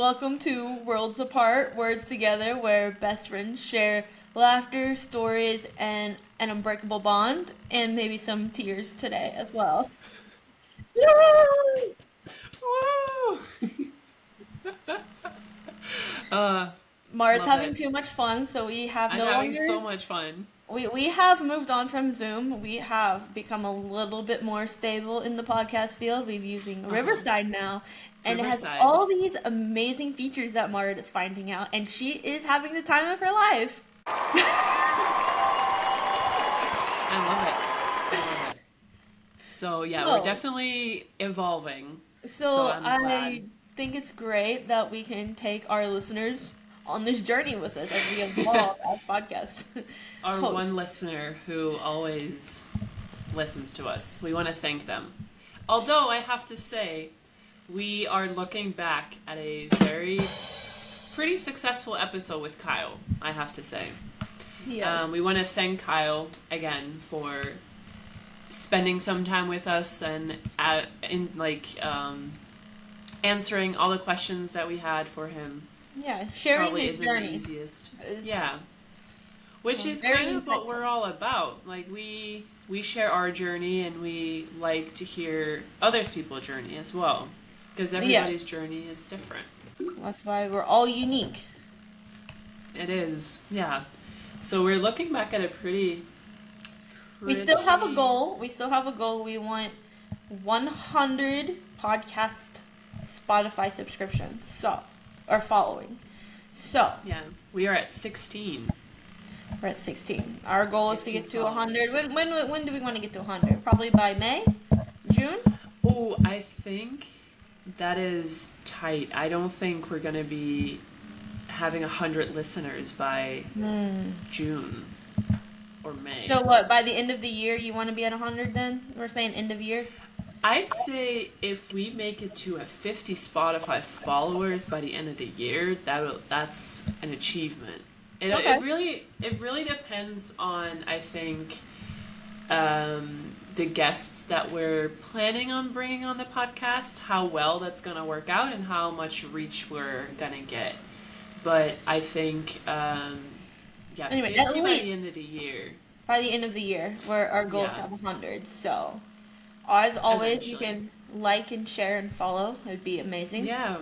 welcome to Worlds Apart, Words Together, where best friends share laughter, stories, and an unbreakable bond, and maybe some tears today as well. Woo! Woo! uh, Mart's love having it. too much fun, so we have I'm no having longer. so much fun. We have moved on from Zoom. We have become a little bit more stable in the podcast field. We're using Uh huh. Riverside now, and it has Riverside. all these amazing features that Mart is finding out, and she is having the time of her life. I love it. I love it. So yeah, we're So, definitely evolving. So so I'm glad. I think it's great that we can take our listeners on this journey with us as we evolve as podcast Our one hosts. listener who always listens to us. We want to thank them. Although I have to say, we are looking back at a very pretty successful episode with Kyle. I have to say. Yes. We want to thank Kyle again for spending some time with us and answering all the questions that we had for him. Yeah, sharing Probably his isn't the journey easiest. is Yeah, which is very kind of what insightful. we're all about. Like we share our journey and we like to hear others people's journey as well because everybody's Yes, journey is different. that's why we're all unique. It is. Yeah. So we're looking back at a We still have a pretty goal. We still have a goal. We want 100 podcast Spotify subscriptions. So, or following. So, yeah, we are at 16. we're at 16. Our goal is to 16 get to 100. followers. When do we want to get to 100? Probably by May? June? Oh, I think that is tight. I don't think we're going to be having 100 listeners by Hmm. June or May. So what, by the end of the year you want to be at 100 then? We're saying end of year? I'd say if we make it to a 50 Spotify followers by the end of the year, that's an achievement. Okay. It really depends on, I think, the guests that we're planning on bringing on the podcast, how well that's going to work out, and how much reach we're going to get. But I think, yeah, Anyway, at 50 by the least end of the year. by the end of the year, where our goal is to Yeah, have 100. So, as always, you eventually. can like and share and follow. It'd be amazing. Yeah.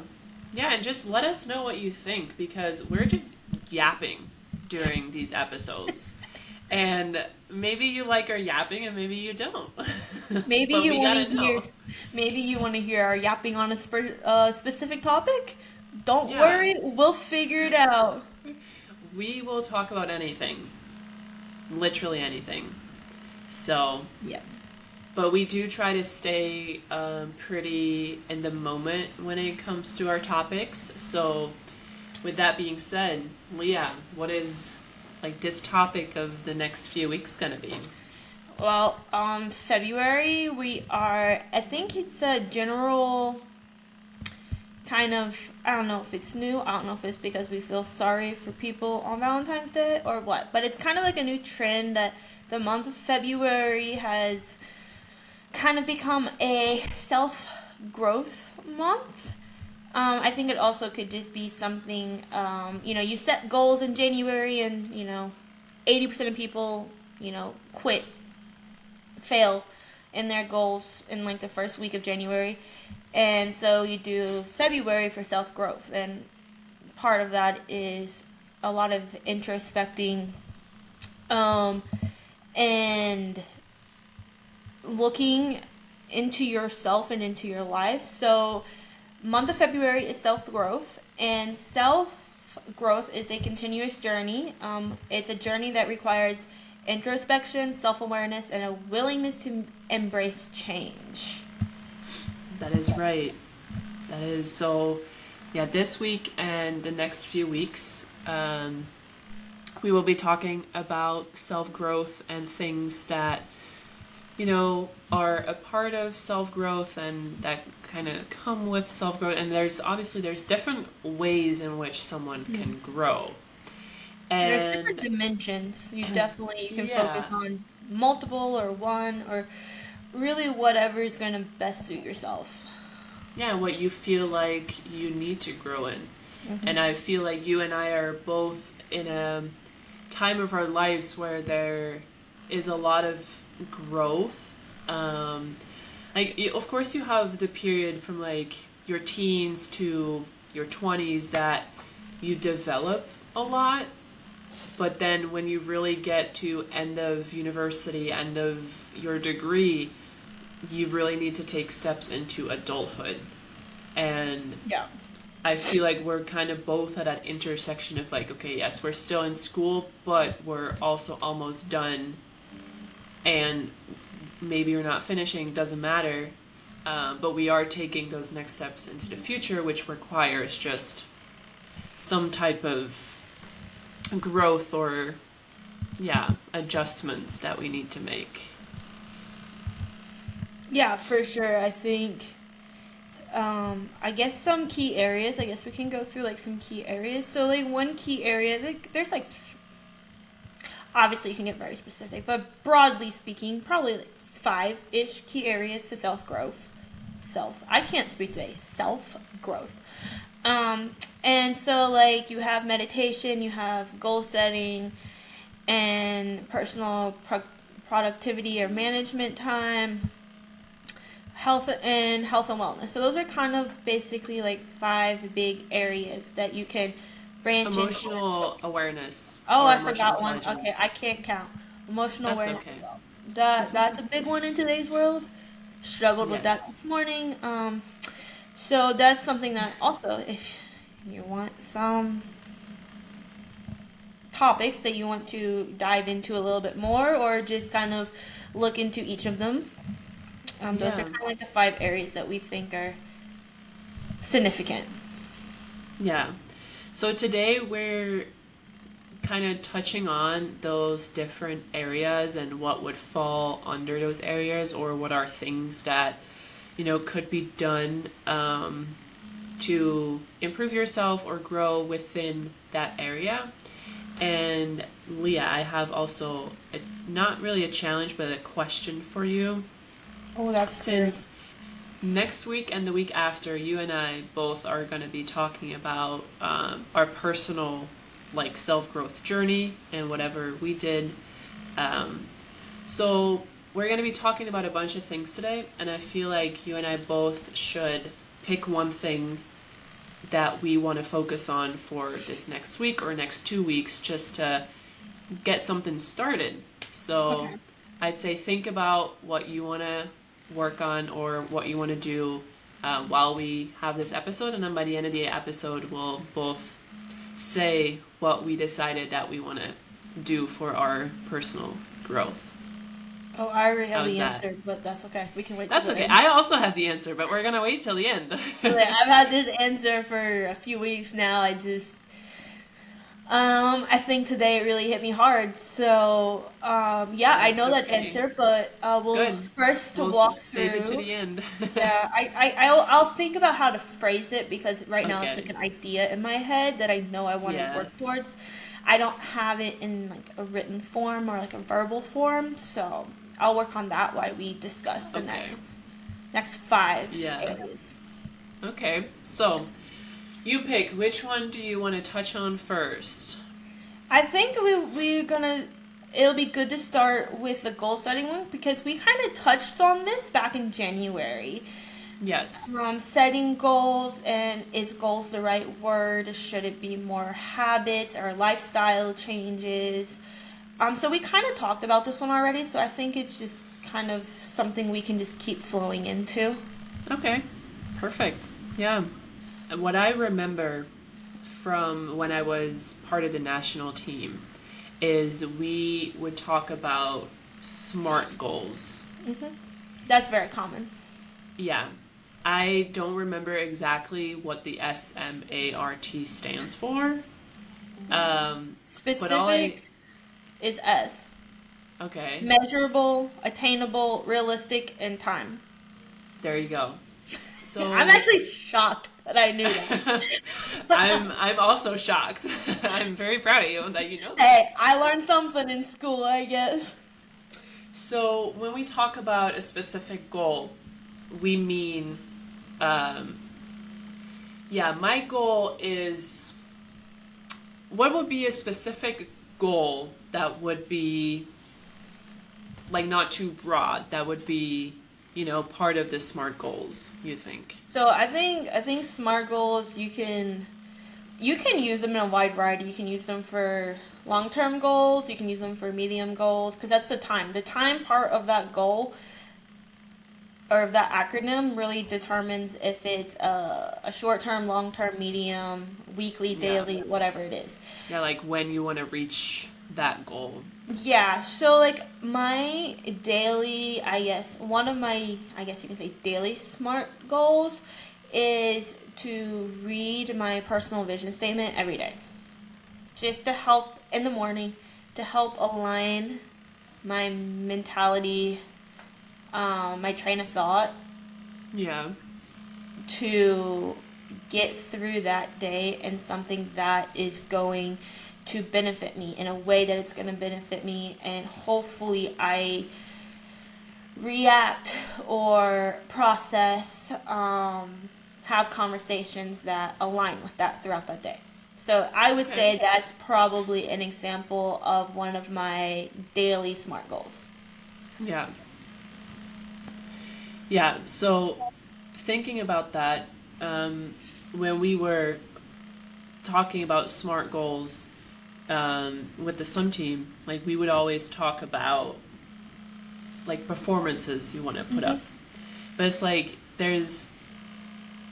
Yeah, and just let us know what you think because we're just yapping during these episodes. And maybe you like our yapping and maybe you don't. Maybe But you we want to gotta hear, know. maybe you want to hear our yapping on a specific topic. Don't Yeah. worry, we'll figure it out. We will talk about anything. Literally anything. So, Yeah. but we do try to stay pretty in the moment when it comes to our topics. So, with that being said, Leah, what is like this topic of the next few weeks gonna be? Well, February we are. I think it's a general kind of. I don't know if it's new. I don't know if it's because we feel sorry for people on Valentine's Day or what. But it's kind of like a new trend that the month of February has kind of become a self growth month. I think it also could just be something, you set goals in January and, 80% of people, quit, fail in their goals in like the first week of January. And so you do February for self growth. And part of that is a lot of introspecting um, and looking into yourself and into your life. So, month of February is self growth, and self growth is a continuous journey. It's a journey that requires introspection, self awareness, and a willingness to embrace change. That is right. That is so. Yeah, this week and the next few weeks, we will be talking about self growth and things that are a part of self growth and that kind of come with self growth. And there's different ways in which someone Hmm. can grow. There's different And dimensions. You can focus yeah, on multiple or one or really whatever is going to best suit yourself. yeah, what you feel like you need to grow in. And I feel like you and I are both in a time of our lives where there is a lot of growth. Um, of course, you have the period from like your teens to your 20s that you develop a lot, but then when you really get to end of university, end of your degree, you really need to take steps into adulthood. And Yeah. I feel like we're kind of both at that intersection of like, okay, yes, we're still in school, but we're also almost done, and maybe we're not finishing, doesn't matter. But we are taking those next steps into the future, which requires just some type of growth or, yeah, adjustments that we need to make. Yeah, for sure. I think I guess some key areas, I guess we can go through like some key areas. So like one key area, like there's like obviously you can get very specific, but broadly speaking, probably like five-ish key areas to self-growth. I can't speak today. Self-growth. Um and so like you have meditation, you have goal setting and productivity or management time, health and wellness. So those are kind of basically like five big areas that you can branch into and Emotional focus. awareness Oh, or I emotional forgot one. Okay, intelligence. I can't count. Emotional That's awareness okay. as well. That's a big one in today's world. Struggled with that Yes. this morning. So that's something that also, if you want some topics that you want to dive into a little bit more, or just kind of look into each of them, those are Yeah. kind of like the five areas that we think are significant. Yeah. So today we're kind of touching on those different areas and what would fall under those areas or what are things that, could be done to improve yourself or grow within that area. And Leah, I have also not really a challenge, but a question for you. Oh, that's scary. Since next week and the week after, you and I both are going to be talking about our personal, like, self growth journey and whatever we did. Um, so, we're going to be talking about a bunch of things today, and I feel like you and I both should pick one thing that we want to focus on for this next week or next 2 weeks just to get something started. So Okay. I'd say think about what you want to work on or what you want to do while we have this episode. And then by the end of the episode, we'll both say what we decided that we want to do for our personal growth. Oh, I already have How's the that? answer, but that's okay. We can wait till That's the okay. end. I also have the answer, but we're going to wait till the end. Really, I've had this answer for a few weeks now. I think today it really hit me hard. So, yeah, I That's know that okay. answer, but we'll Good. first We'll walk save it to through. the end. Yeah, I'll think about how to phrase it because right now it's Okay. like an idea in my head that I know I want to Yeah. work towards. I don't have it in like a written form or like a verbal form, so I'll work on that while we discuss the Okay. next five Yeah. areas. Okay. So, you pick. Which one do you want to touch on first? I think we're gonna. It'll be good to start with the goal setting one because we kind of touched on this back in January. Yes. Setting goals, and is goals the right word? Should it be more habits or lifestyle changes? So we kind of talked about this one already, so I think it's just kind of something we can just keep flowing into. Okay. Perfect. Yeah. What I remember from when I was part of the national team is we would talk about SMART goals. That's very common. Yeah. I don't remember exactly what the SMART stands for. Um, but all I. Specific is S. Okay. Measurable, attainable, realistic, and time. There you go. I'm So actually shocked that I knew that. I'm also shocked. I'm very proud of you that you know Hey, this. I learned something in school, I guess. So when we talk about a specific goal, we mean Um, yeah, my goal is, what would be a specific goal that would be like not too broad, that would be, part of the SMART goals, you think? So I think SMART goals, you can use them in a wide variety. You can use them for long-term goals, you can use them for medium goals, because that's the time. The time part of that goal or of that acronym really determines if it's a short-term, long-term, medium, weekly, Yeah. daily, whatever it is. Yeah, like when you want to reach that goal. Yeah, so like my daily, I guess, one of my, I guess you can say daily SMART goals is to read my personal vision statement every day. Just to help in the morning, to help align my mentality, my train of thought, Yeah. to get through that day and something that is going to benefit me in a way that it's going to benefit me, and hopefully I react or process, have conversations that align with that throughout that day. So I would Okay. say that's probably an example of one of my daily SMART goals. Yeah. Yeah. So thinking about that, when we were talking about SMART goals, with the swim team, like we would always talk about like performances you want to put Hmm. up. But it's like there's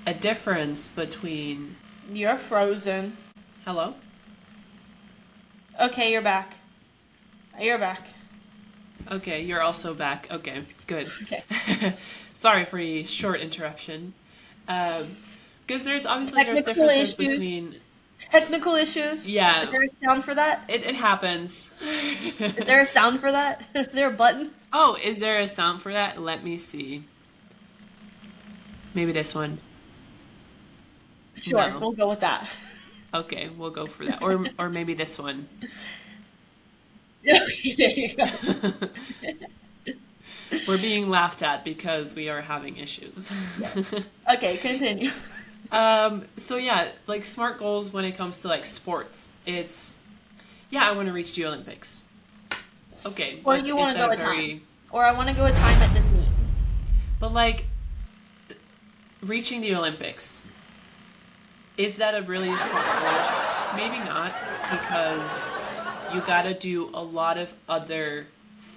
a difference between, You're frozen. hello? Okay, you're back. You're back. Okay, you're also back. Okay, good. Okay. Sorry for a short interruption. Um, because there's Technical differences issues. between, Technical issues. Is yeah, there a sound for that? it happens. Is there a sound for that? Is there a button? Oh, is there a sound for that? Let me see. Maybe this one. Sure, No. we'll go with that. Okay, we'll go for that. Or maybe this one. Okay, there you go. We're being laughed at because we are having issues. Yes. Okay, continue. So yeah, like smart goals when it comes to like sports. It's, yeah, I want to reach the Olympics. Okay, Or but you is want to that go a a time. very, Or I want to go a time at this meet. but like reaching the Olympics, is that a really smart goal? Maybe not, because you gotta do a lot of other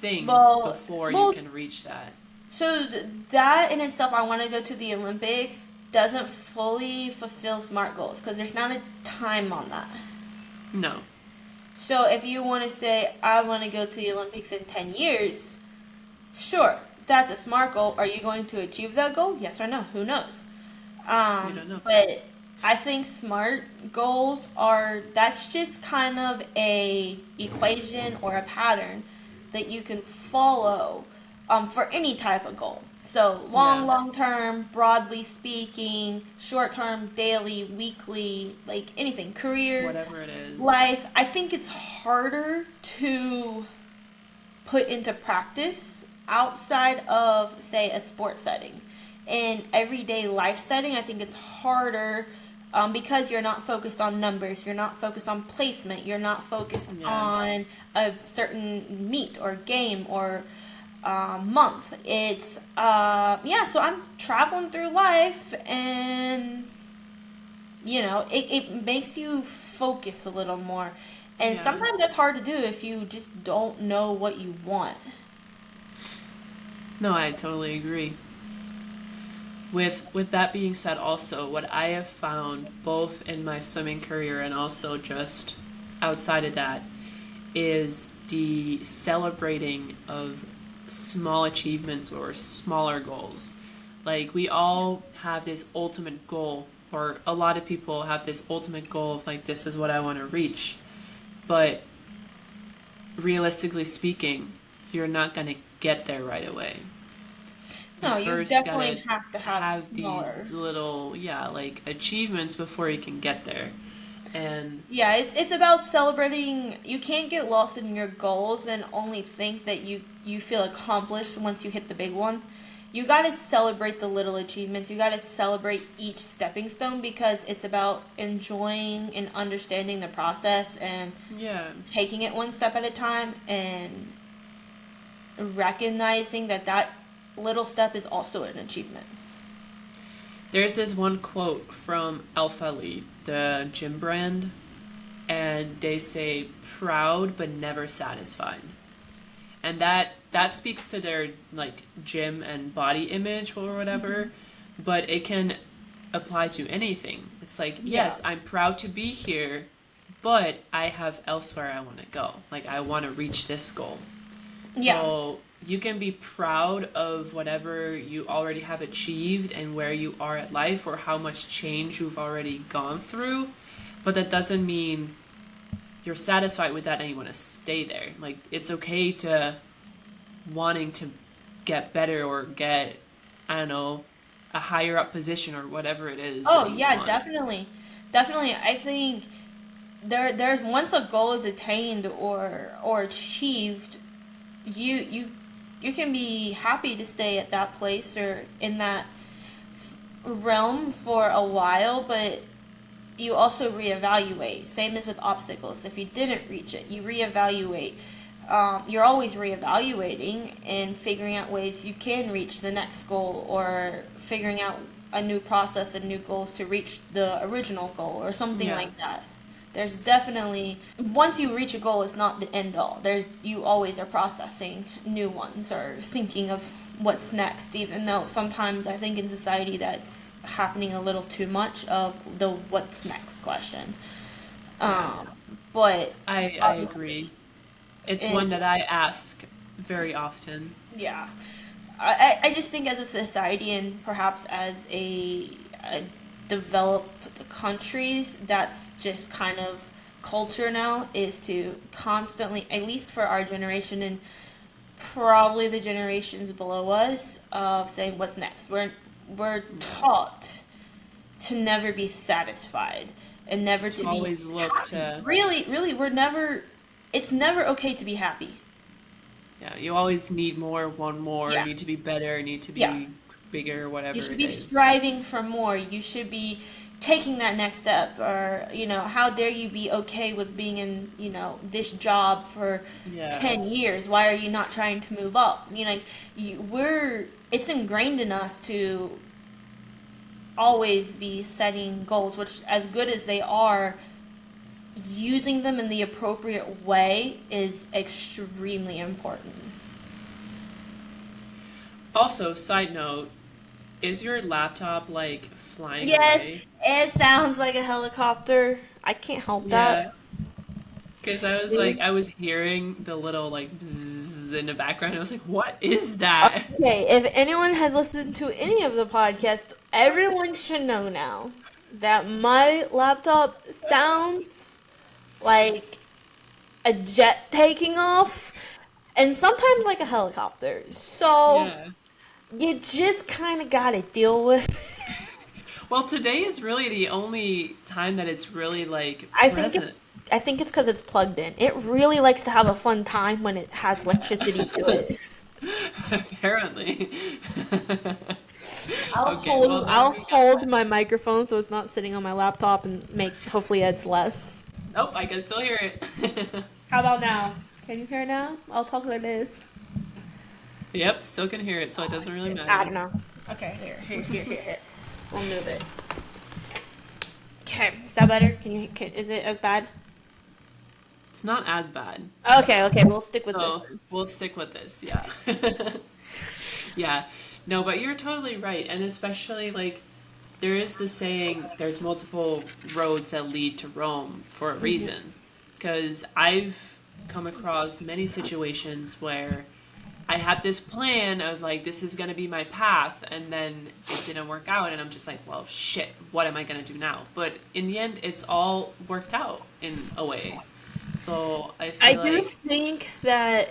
things Well, before you well, can reach that. so that in itself, I want to go to the Olympics, doesn't fully fulfill SMART goals because there's not a time on that. No. So if you want to say, I want to go to the Olympics in 10 years, sure, that's a SMART goal. Are you going to achieve that goal? Yes or no? Who knows? We don't know. But I think SMART goals are, that's just kind of a equation or a pattern that you can follow, for any type of goal. So Yeah. long term, broadly speaking, short term, daily, weekly, like anything, career, Whatever it is. life. I think it's harder to put into practice outside of, say, a sports setting. In everyday life setting, I think it's harder, because you're not focused on numbers, you're not focused on placement, you're not focused Yeah. on a certain meet or game or month. It's, yeah, so I'm traveling through life, and it makes you focus a little more. And Yeah. sometimes that's hard to do if you just don't know what you want. No, I totally agree. With that being said, also what I have found both in my swimming career and also just outside of that is the celebrating of small achievements or smaller goals. Like we all have this ultimate goal, or a lot of people have this ultimate goal of like, this is what I want to reach. But realistically speaking, you're not going to get there right away. You No, you first gotta definitely have to have have smaller. these little, yeah, like achievements before you can get there. And Yeah, it's about celebrating. You can't get lost in your goals and only think that you feel accomplished once you hit the big one. you got to celebrate the little achievements. You got to celebrate each stepping stone because it's about enjoying and understanding the process and Yeah. taking it one step at a time and recognizing that that little step is also an achievement. There's this one quote from Alpha Elite, the gym brand, and they say proud but never satisfied. And that speaks to their like gym and body image or whatever, but it can apply to anything. It's like, Yeah. yes, I'm proud to be here, but I have elsewhere I want to go. Like I want to reach this goal. Yeah. So you can be proud of whatever you already have achieved and where you are at life or how much change you've already gone through, but that doesn't mean you're satisfied with that and you want to stay there. Like it's okay to wanting to get better or get, I don't know, a higher up position or whatever it is Oh that you yeah, want. definitely. Definitely. I think there's once a goal is attained or achieved, you can be happy to stay at that place or in that realm for a while, but you also reevaluate. Same as with obstacles. If you didn't reach it, you reevaluate. You're always reevaluating and figuring out ways you can reach the next goal or figuring out a new process and new goals to reach the original goal or something Yeah. like that. There's definitely once you reach a goal, it's not the end all. There's you always are processing new ones or thinking of what's next. Even though sometimes I think in society that's happening a little too much of the what's next question. Yeah. Um, but I agree. obviously, It's one and that I ask very often. yeah, I just think as a society and perhaps as a developed countries, that's just kind of culture now is to constantly, at least for our generation and probably the generations below us, of saying what's next. We're Yeah. taught to never be satisfied and never To to be always look happy. to, Really, really, we're never. It's never okay to be happy. yeah, you always need more, want more, Yeah, need to be better, need to yeah. be bigger, You whatever should it be is. striving for more. You should be taking that next step. Or, how dare you be okay with being in, this job for Yeah. 10 years? Why are you not trying to move up? It's ingrained in us to always be setting goals, which, as good as they are, using them in the appropriate way is extremely important. Also, side note, is your laptop like flying Yes, away? it sounds like a helicopter. I can't help that. Yeah. Because I was like, I was hearing the little like bzzz in the background. I was like, what is that? Okay, if anyone has listened to any of the podcasts, everyone should know now that my laptop sounds like a jet taking off and sometimes like a helicopter. So Yeah. you just kind of got to deal with. Well, today is really the only time that it's really like I think it's present. I think it's because it's plugged in. It really likes to have a fun time when it has electricity to it. Apparently. I'll Okay, hold well then I'll we got hold that. my microphone so it's not sitting on my laptop and make hopefully it's less. Nope, I can still hear it. How about now? Can you hear now? I'll talk like this. Yep, still can hear it, so it Oh doesn't really shit. I matter. don't know. Okay, here. We'll move it. Okay, is that better? Is it as bad? It's not as bad. Okay, we'll stick with this So then. we'll stick with this, yeah. Yeah. No, but you're totally right. And especially like there is the saying there's multiple roads that lead to Rome for a reason. Because I've come across many situations where I had this plan of like this is gonna be my path and then it didn't work out and I'm just like, well shit, what am I gonna do now? But in the end it's all worked out in a way. So I I feel do like think that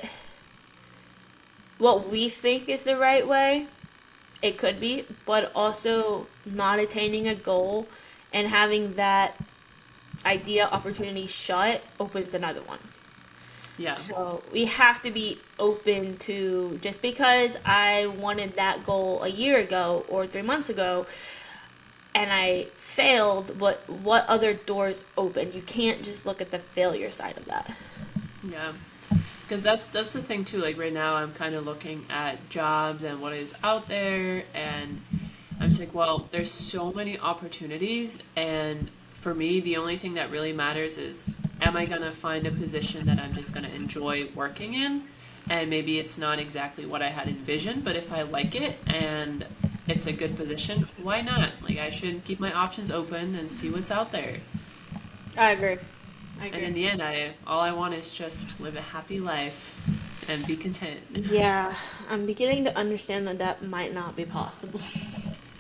what we think is the right way, it could be, but also not attaining a goal and having that idea opportunity shut opens another one. Yeah. So we have to be open to, just because I wanted that goal a year ago or 3 months ago and I failed, what other doors open? You can't just look at the failure side of that. Yeah. Because that's the thing too. Like right now, I'm kind of looking at jobs and what is out there, and I'm just like, well, there's so many opportunities, and for me, the only thing that really matters is, am I gonna find a position that I'm just gonna enjoy working in? And maybe it's not exactly what I had envisioned, but if I like it and it's a good position, why not? Like I should keep my options open and see what's out there. I agree. I And agree. in the end, I all I want is just live a happy life and be content. Yeah, I'm beginning to understand that that might not be possible.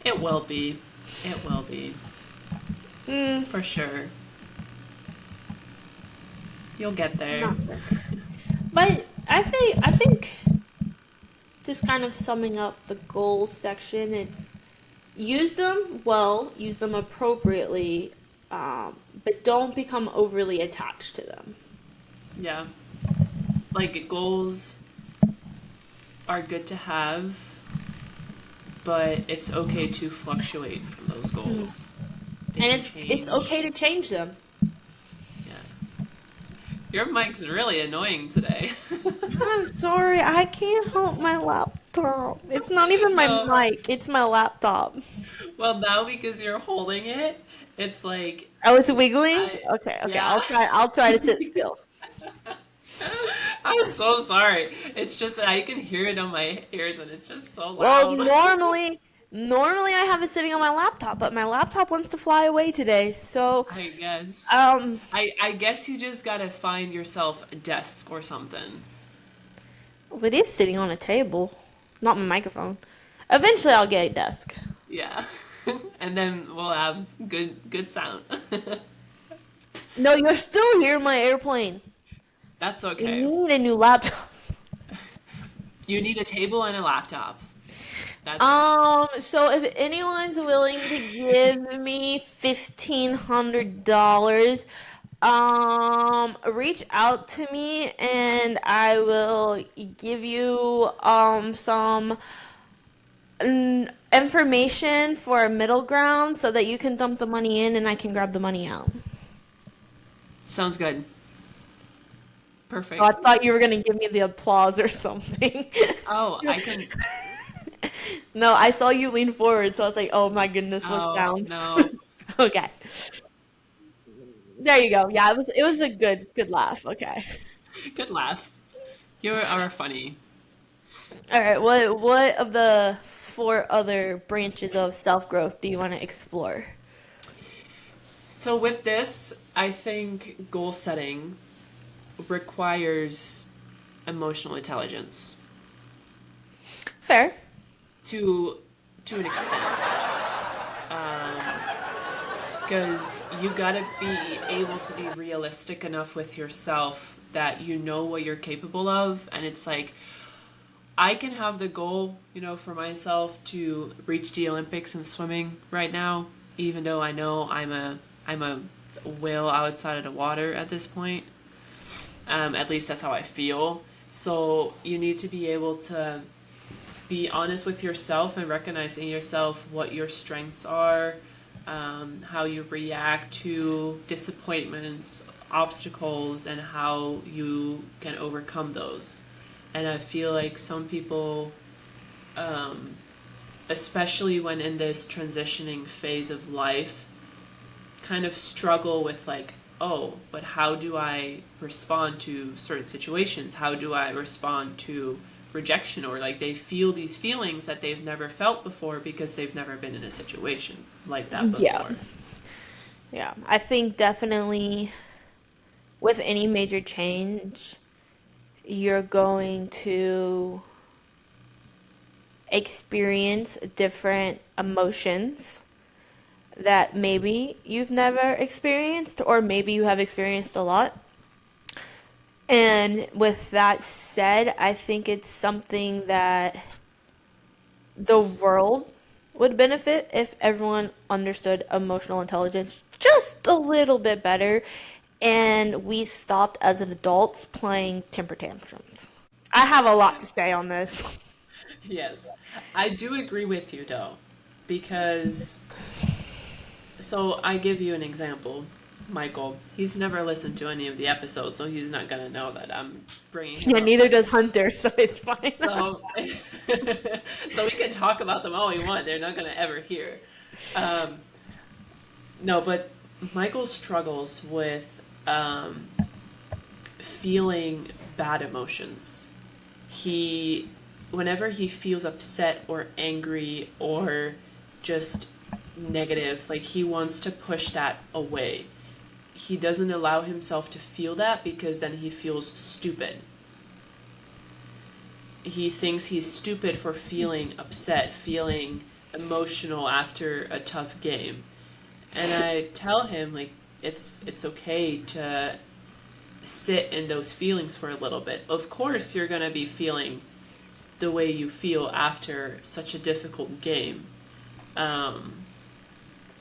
It will be. It will be. Hmm, For sure. You'll get there. not sure. But I think just kind of summing up the goals section, it's use them well, use them appropriately, but don't become overly attached to them. Yeah. Like goals are good to have, but it's okay to fluctuate from those Mhm. goals. They And can it's change. okay to change them. Yeah. Your mic's really annoying today. I'm sorry, I can't help my laptop. It's not even my No. mic, it's my laptop. Well, now because you're holding it, it's like Oh, it's wiggling? I Okay, okay. yeah. I'll try to sit still. I'm so sorry. It's just that I can hear it on my ears and it's just so Well, loud. normally I have it sitting on my laptop, but my laptop wants to fly away today. So, I guess. um, I guess you just gotta find yourself a desk or something. it is sitting on a table, not my microphone. Eventually, I'll get a desk. Yeah. And then we'll have good sound. No, you're still here in my airplane. That's You okay. need a new laptop. You need a table and a laptop. That's it. So if anyone's willing to give me $1,500, reach out to me and I will give you some information for a middle ground so that you can dump the money in and I can grab the money out. Sounds good. Oh, I Perfect. thought you were gonna give me the applause or something. Oh, I can. No, I saw you lean forward, so I was like, "Oh my goodness, what Oh, sound?" no. Okay, there you go. Yeah, it was a good laugh. Okay. Good laugh. You are funny. All right. What of the four other branches of self growth do you want to explore? So, with this, I think goal setting requires emotional intelligence Fair. to to an extent. Um, because you gotta be able to be realistic enough with yourself that you know what you're capable of, and it's like I can have the goal, for myself to reach the Olympics in swimming right now, even though I know I'm a whale outside of the water at this point. At least that's how I feel. So you need to be able to be honest with yourself and recognize in yourself what your strengths are, how you react to disappointments, obstacles, and how you can overcome those. And I feel like some people, um, especially when in this transitioning phase of life, kind of struggle with like, oh, but how do I respond to certain situations? How do I respond to rejection? Or like they feel these feelings that they've never felt before because they've never been in a situation like that Yeah. before. Yeah. I think definitely with any major change, you're going to experience different emotions that maybe you've never experienced, or maybe you have experienced a lot. And with that said, I think it's something that the world would benefit if everyone understood emotional intelligence just a little bit better and we stopped as adults playing temper tantrums. I have a lot to say on this. Yes. I do agree with you though, because so I give you an example. Michael, he's never listened to any of the episodes, so he's not gonna know that I'm bringing him Yeah, up neither by does name. Hunter, so it's fine. So, so we can talk about them all we want. They're not gonna ever hear. Um, no, but Michael struggles with um, feeling bad emotions. He, whenever he feels upset or angry or just negative, like he wants to push that away. He doesn't allow himself to feel that because then he feels stupid. He thinks he's stupid for feeling upset, feeling emotional after a tough game. And I tell him like it's okay to sit in those feelings for a little bit. Of course you're going to be feeling the way you feel after such a difficult game. Um,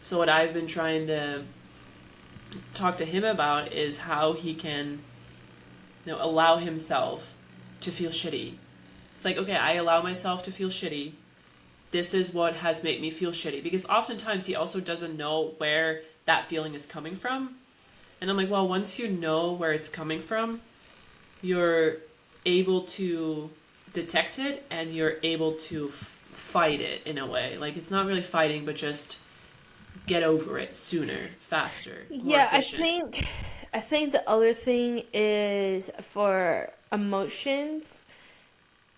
so what I've been trying to talk to him about is how he can, allow himself to feel shitty. It's like, okay, I allow myself to feel shitty. This is what has made me feel shitty. Because oftentimes he also doesn't know where that feeling is coming from. And I'm like, well, once you know where it's coming from, you're able to detect it and you're able to fight it in a way. Like, it's not really fighting, but just get over it sooner, faster, more Yeah, efficient. I think the other thing is for emotions,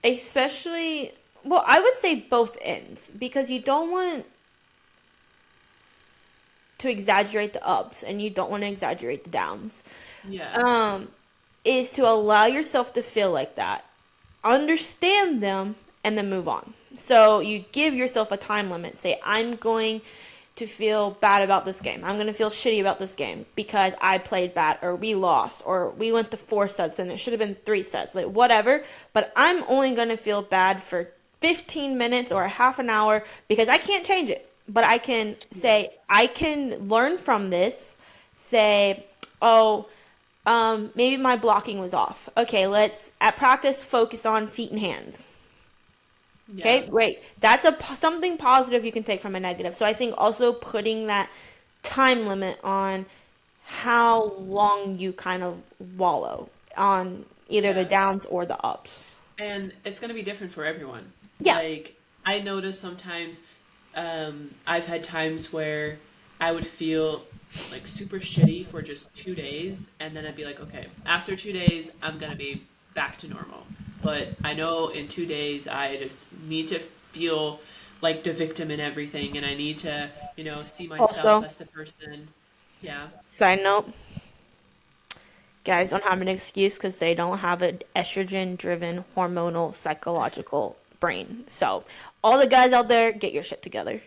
especially, well, I would say both ends because you don't want to exaggerate the ups and you don't want to exaggerate the downs. Yeah. Um, is to allow yourself to feel like that, understand them, and then move on. So you give yourself a time limit. Say, I'm going to feel bad about this game. I'm going to feel shitty about this game because I played bad or we lost or we went to 4 sets and it should have been 3 sets, like whatever. But I'm only going to feel bad for 15 minutes or a half an hour because I can't change it. But I can Yeah. say, I can learn from this. Say, oh, maybe my blocking was off. Okay, let's at practice focus on feet and hands. Yeah. Okay, great. That's something positive you can take from a negative. So I think also putting that time limit on how long you kind of wallow on either the Yeah. downs or the ups. And it's going to be different for everyone. Yeah. Like, I notice sometimes I've had times where I would feel like super shitty for just 2 days, and then I'd be like, okay, after 2 days, I'm going to be back to normal. But I know in 2 days, I just need to feel like the victim in everything, and I need to, see myself Also, as the person. Yeah. side note, guys don't have an excuse because they don't have an estrogen driven hormonal psychological brain. So, all the guys out there, get your shit together.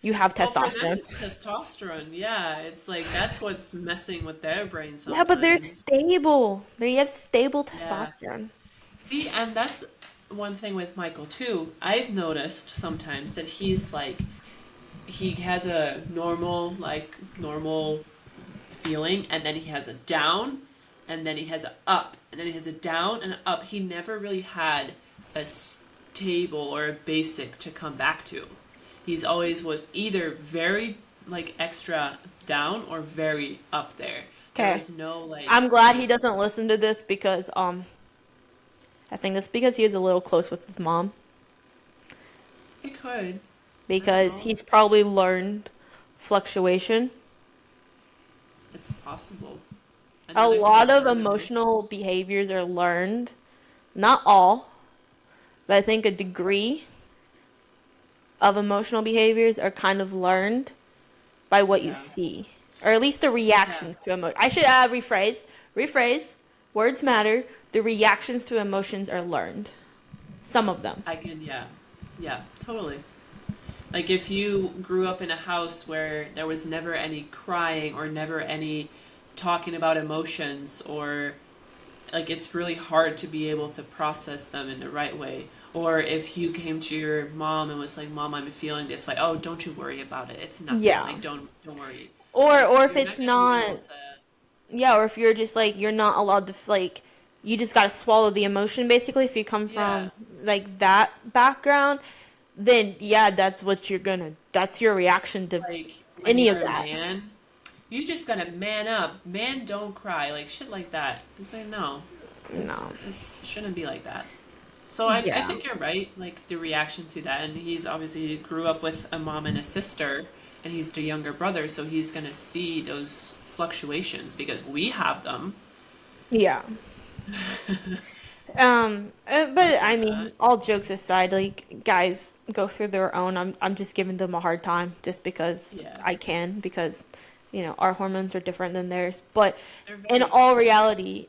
You have Well, for them, testosterone. it's testosterone. Yeah, it's like that's what's messing with their brain Yeah, but they're sometimes. stable. They have stable Yeah. testosterone. See, and that's one thing with Michael too. I've noticed sometimes that he's like he has a normal feeling, and then he has a down, and then he has a up, and then he has a down and an up. He never really had a stable or a basic to come back to. He's always was either very like extra down or very up there. There Okay. was no like I'm glad he stable. doesn't listen to this because I think it's because he is a little close with his mom It could. I don't because know. he's probably learned fluctuation. It's possible. A Another thing lot I've of noticed. emotional behaviors are learned. Not all, but I think a degree of emotional behaviors are kind of learned by what you Yeah. see, or at least the Yeah. reactions to emotion. I should rephrase. Words matter. The reactions to emotions are learned. Some of them. I can, yeah. Yeah, totally. Like if you grew up in a house where there was never any crying or never any talking about emotions, or like it's really hard to be able to process them in the right way. Or if you came to your mom and was like, "Mom, I'm feeling this way." "Oh, don't you worry about it. It's nothing. Yeah. Like don't worry." Or Like or if you're it's not going to be able not to. Yeah, or if you're just like you're not allowed to like you just got to swallow the emotion basically if you come Yeah. from like that background, then yeah, that's your reaction to Like when any of you're a that. man, you just gotta man up. Man, don't cry. Like shit like that. It's like no, No. it's shouldn't be like that. So I Yeah. think you're right. Like the reaction to that, and he's obviously grew up with a mom and a sister, and he's the younger brother, so he's gonna see those fluctuations because we have them. Yeah. But I Yeah, mean, all jokes aside, like guys go through their own. I'm just giving them a hard time just because yeah, I can because our hormones are different than theirs. But they're in very all different. reality,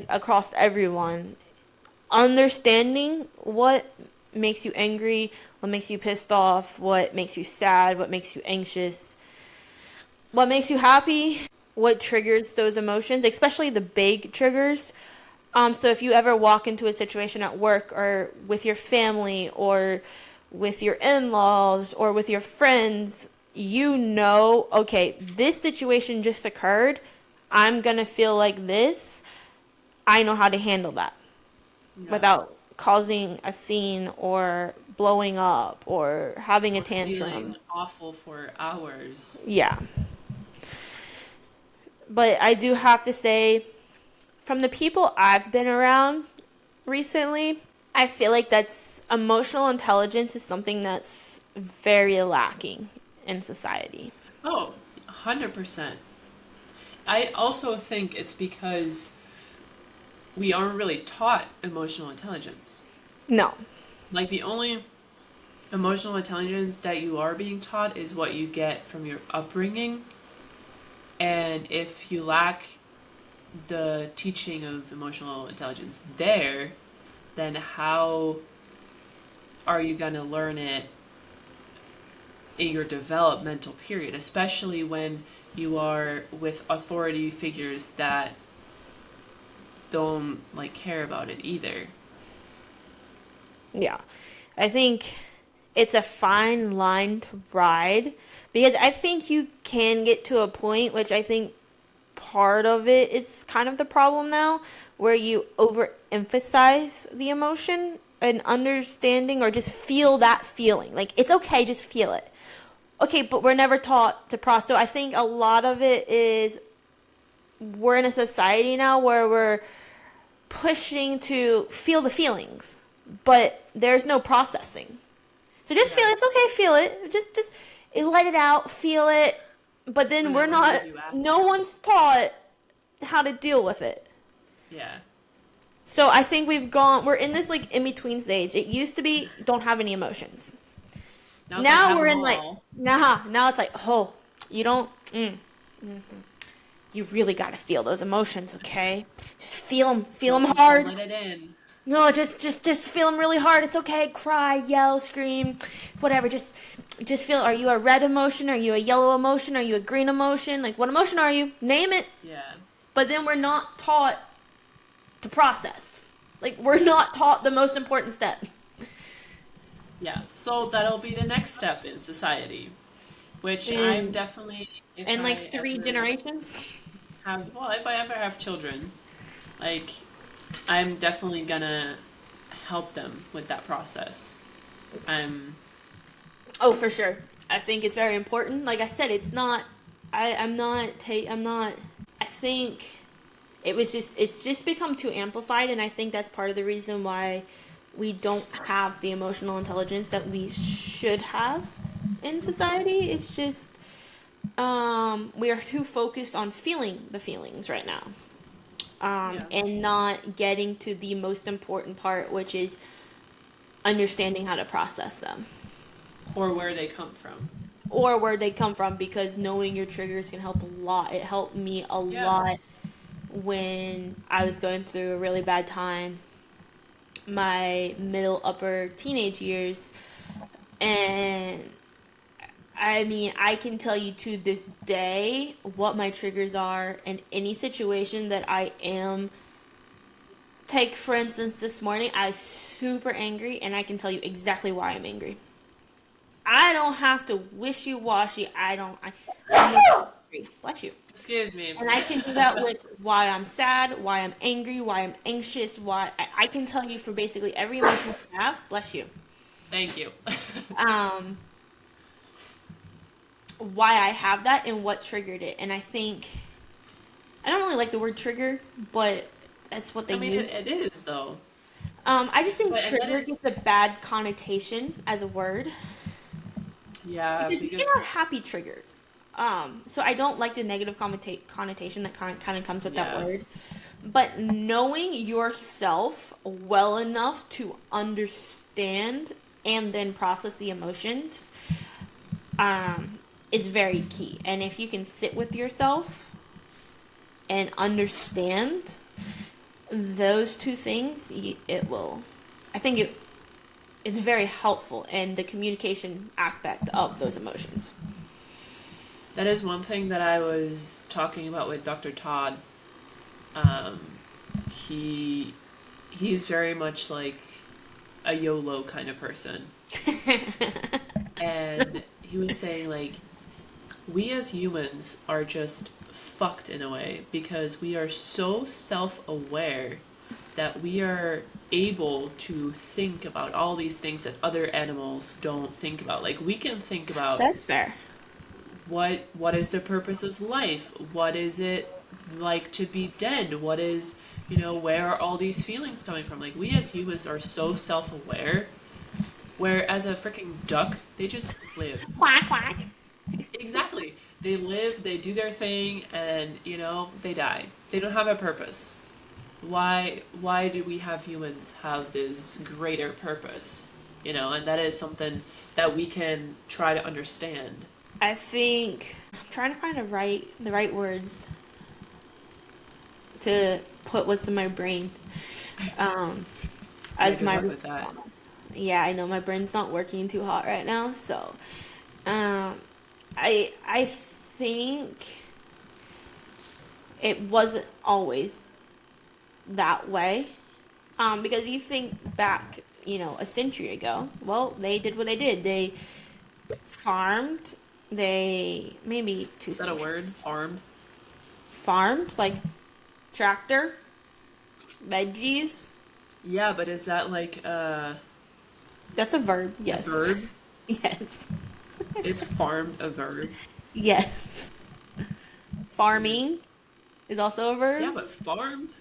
across everyone, understanding what makes you angry, what makes you pissed off, what makes you sad, what makes you anxious, what makes you happy, what triggers those emotions, especially the big triggers. So if you ever walk into a situation at work or with your family or with your in-laws or with your friends, okay, this situation just occurred. I'm gonna feel like this. I know how to handle that Yeah, without causing a scene or blowing up or having a or feeling tantrum. awful for hours. Yeah. But I do have to say, from the people I've been around recently, I feel like that's emotional intelligence is something that's very lacking in society. Oh, 100%. I also think it's because we aren't really taught emotional intelligence. No. Like the only emotional intelligence that you are being taught is what you get from your upbringing. And if you lack the teaching of emotional intelligence there, then how are you going to learn it in your developmental period, especially when you are with authority figures that don't like care about it either. Yeah. I think it's a fine line to ride because I think you can get to a point, which I think part of it is kind of the problem now, where you overemphasize the emotion and understanding or just feel that feeling. Like, it's okay, just feel it. Okay, but we're never taught to process. So I think a lot of it is we're in a society now where we're pushing to feel the feelings, but there's no processing. So just feel Yeah. it. It's okay, feel it. Just let it out, feel it. But then we're Whenever you not. do No after. one's taught how to deal with it. Yeah. So I think we're in this like in between stage. It used to be don't have any emotions. Now it's like Now have we're them in like all. now it's like oh you don't you really got to feel those emotions, okay? Just feel them Don't hard. let it in. No, just feel them really hard. It's okay. Cry, yell, scream, whatever. Just feel. Are you a red emotion? Are you a yellow emotion? Are you a green emotion? Like what emotion are you? Name it. Yeah. But then we're not taught to process. Like we're not taught the most important step. Yeah. So that'll be the next step in society, which I'm In definitely, if in I like three ever generations. have, well, if I ever have children, like, I'm definitely gonna help them with that process. I'm, Oh, for sure. I think it's very important. Like I said, it's not. I'm not. I'm not. I think it's just become too amplified, and I think that's part of the reason why we don't have the emotional intelligence that we should have in mhm, society. It's just we are too focused on feeling the feelings right now, yeah, and not getting to the most important part, which is understanding how to process them or where they come from. or where they come from. Because knowing your triggers can help a lot. It helped me a Yeah, lot when I was going through a really bad time, my middle upper teenage years, and I mean, I can tell you to this day what my triggers are in any situation that I am. Take, for instance, this morning, I was super angry, and I can tell you exactly why I'm angry. I don't have to wishy washy. I don't. I know. angry. Bless you. Excuse me. And I can do that with why I'm sad, why I'm angry, why I'm anxious, why I can tell you for basically every emotion I have. Bless you. Thank you. Um, why I have that and what triggered it. And I think I don't really like the word trigger, but that's what they I mean, use. it is though. I just think But and that trigger gets a is bad connotation as a word yeah, because you can have because happy triggers. So I don't like the negative connotation that kind of comes with that yeah, word. But knowing yourself well enough to understand and then process the emotions is very key. And if you can sit with yourself and understand those two things, it will. I think it's very helpful in the communication aspect of those emotions. that is one thing that I was talking about with Dr. Todd. Um, he he's very much like a YOLO kind of person. And he was saying like we as humans are just fucked in a way because we are so self-aware that we are able to think about all these things that other animals don't think about. Like we can think about That's fair. what is the purpose of life? What is it like to be dead? What is, you know, where are all these feelings coming from? Like we as humans are so self-aware, where as a freaking duck, they just live. Quack quack. Exactly. They live, they do their thing, and you know, they die. They don't have a purpose. Why do we have humans have this greater purpose? You know, and that is something that we can try to understand. I think I'm trying to find the right words to put what's in my brain um, Yeah, as good my luck with that. response. Yeah, I know my brain's not working too hot right now, so um, I think it wasn't always that way. Because you think back, a century ago, well, they did what they did. They farmed. They maybe two Is that a centuries word? Farmed? farmed like tractor, veggies. Yeah, but is that like That's a verb. a Yes. verb? Yes. Is farmed a verb? Yes. Weird. Farming is also a Yeah, verb. but farmed?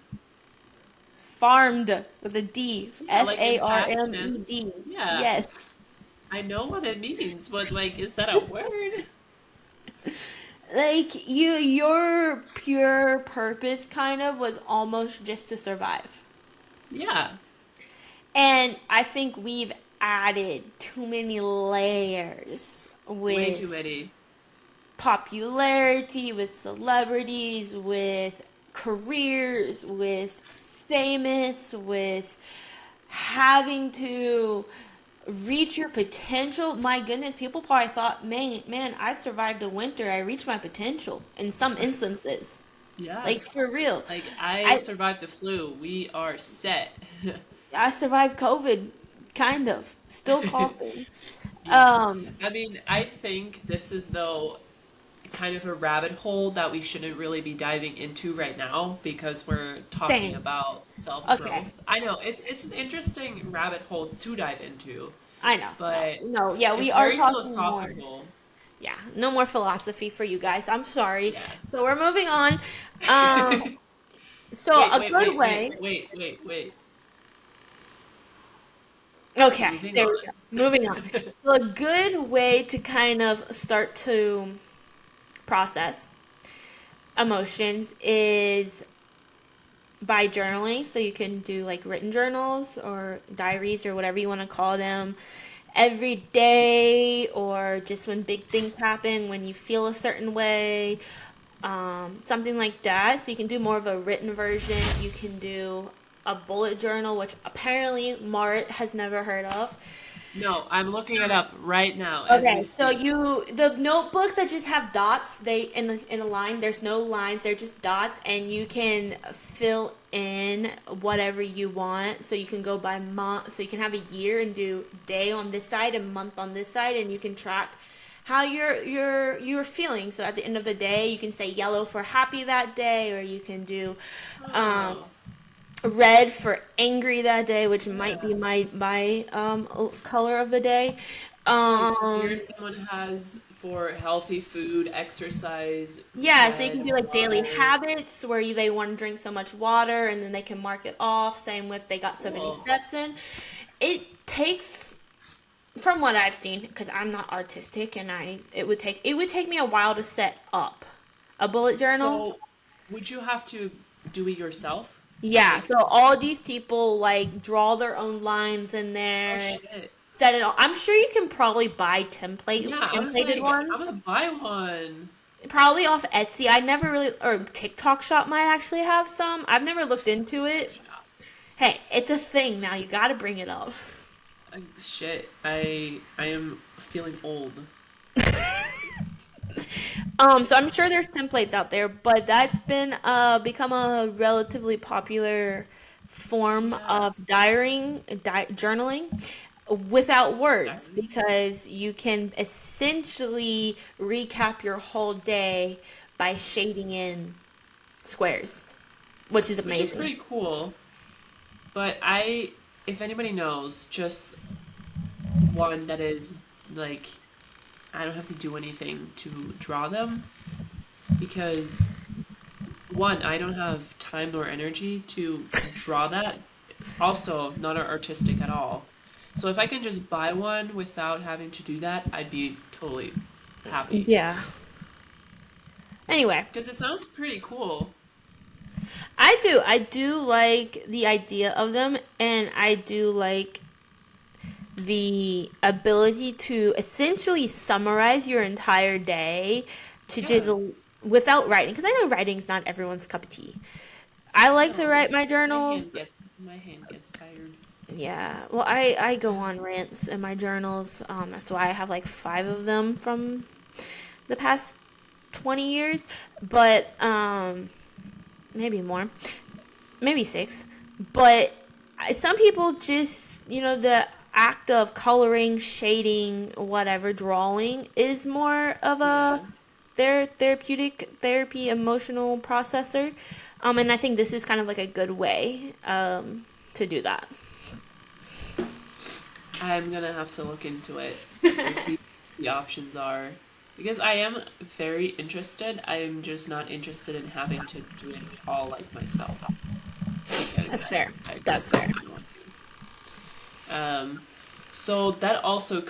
Farmed with a D. Yeah, F like A in R past M E tense. D. Yeah, Yes. I know what it means, but like, is that a word? Like your pure purpose kind of was almost just to survive. Yeah, And I think we've added too many layers way too with many. popularity, with celebrities, with careers, with famous, with having to reach your potential. My goodness, people probably thought, man, I survived the winter. I reached my potential in some instances. Yeah, Like for real. like I I survived the flu. We are set. I survived COVID, kind of. Still coughing. Yeah. Um, I mean, I think this is though kind of a rabbit hole that we shouldn't really be diving into right now because we're talking Dang. about Okay. self-growth. I know it's an interesting rabbit hole to dive into, I know. No. but No. Yeah, we it's are very talking more. philosophical. Yeah. No more philosophy for you guys. I'm sorry. Yeah. So we're moving on. Um, so Wait, a wait, good wait, wait, way. wait, wait, wait. Okay. Moving There we on. go. Moving on. So a good way to kind of start to process emotions is by journaling. So you can do like written journals or diaries or whatever you want to call them every day, or just when big things happen, when you feel a certain way, something like that. So you can do more of a written version. You can do a bullet journal, which apparently Mart has never heard of. No, I'm looking it up right now as we Okay, so speak. the notebooks that just have dots, they in a line, there's no lines, they're just dots, and you can fill in whatever you want. So you can go by month, so you can have a year and do day on this side and month on this side, and you can track how you're feeling. So at the end of the day, you can say yellow for happy that day, or you can do um, Oh, red for angry that day, which might yeah. be my color of the day. Like here, Um, someone has for healthy food, exercise, yeah, so you can red, do like daily water. habits where they want to drink so much water, and then they can mark it off. Same with they got so many Cool. steps in. It takes, from what I've seen, because I'm not artistic, and it would take me a while to set up a bullet journal. So, would you have to do it yourself? Yeah, Like, so all these people like draw their own lines in oh there, shit. set it all. I'm sure you can probably buy Yeah, I was templated like, I'm ones. gonna buy one. Probably off Etsy. I never really, or TikTok Shop might actually have some. I've never looked into TikTok it. shop. Hey, it's a thing now. You got to bring it up. Shit, I am feeling old. So I'm sure there's templates out there, but that's been become a relatively popular form Yeah. of journaling without words, Diary. because you can essentially recap your whole day by shading in squares, which is Which is amazing. pretty cool. But if anybody knows, just one that is like, I don't have to do anything to draw them because one, I don't have time nor energy to draw that. Also, not artistic at all. So if I can just buy one without having to do that, I'd be totally happy. Yeah. Anyway, Because it sounds pretty cool. I do like the idea of them, and I do like the ability to essentially summarize your entire day to just Yeah. without writing, because I know writing's not everyone's cup of tea. I like to No, write my journals. my hand gets tired. Yeah, well, I go on rants in my journals. That's why I have like 5 of them from the past 20 years, but maybe more, maybe 6. But some people just, the act of coloring, shading, whatever, drawing is more of a Yeah. their therapeutic therapy emotional processor. And I think this is kind of like a good way to do that. I'm gonna have to look into it to see what the options are. Because I am very interested. I am just not interested in having to do it all like myself. Because That's fair. I That's just fair. don't want to. So that also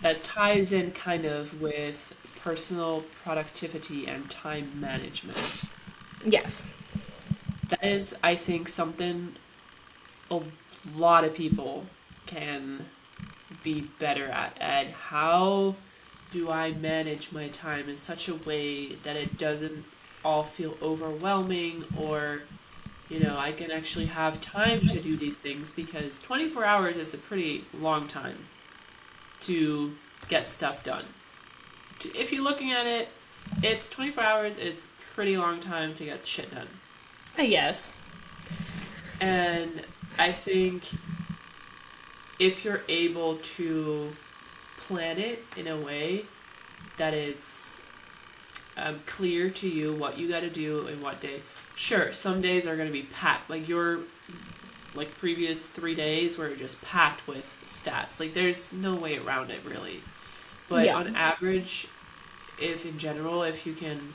that ties in kind of with personal productivity and time management. Yes. That is, I think, something a lot of people can be better at. And how do I manage my time in such a way that it doesn't all feel overwhelming or I can actually have time to do these things because 24 hours is a pretty long time to get stuff done. If you're looking at it, it's 24 hours, it's pretty long time to get shit done. I guess. And I think if you're able to plan it in a way that it's clear to you what you got to do and what day. Sure, some days are going to be packed. Like your previous 3 days were just packed with stats. Like there's no way around it really. But Yeah. on average, if in general, if you can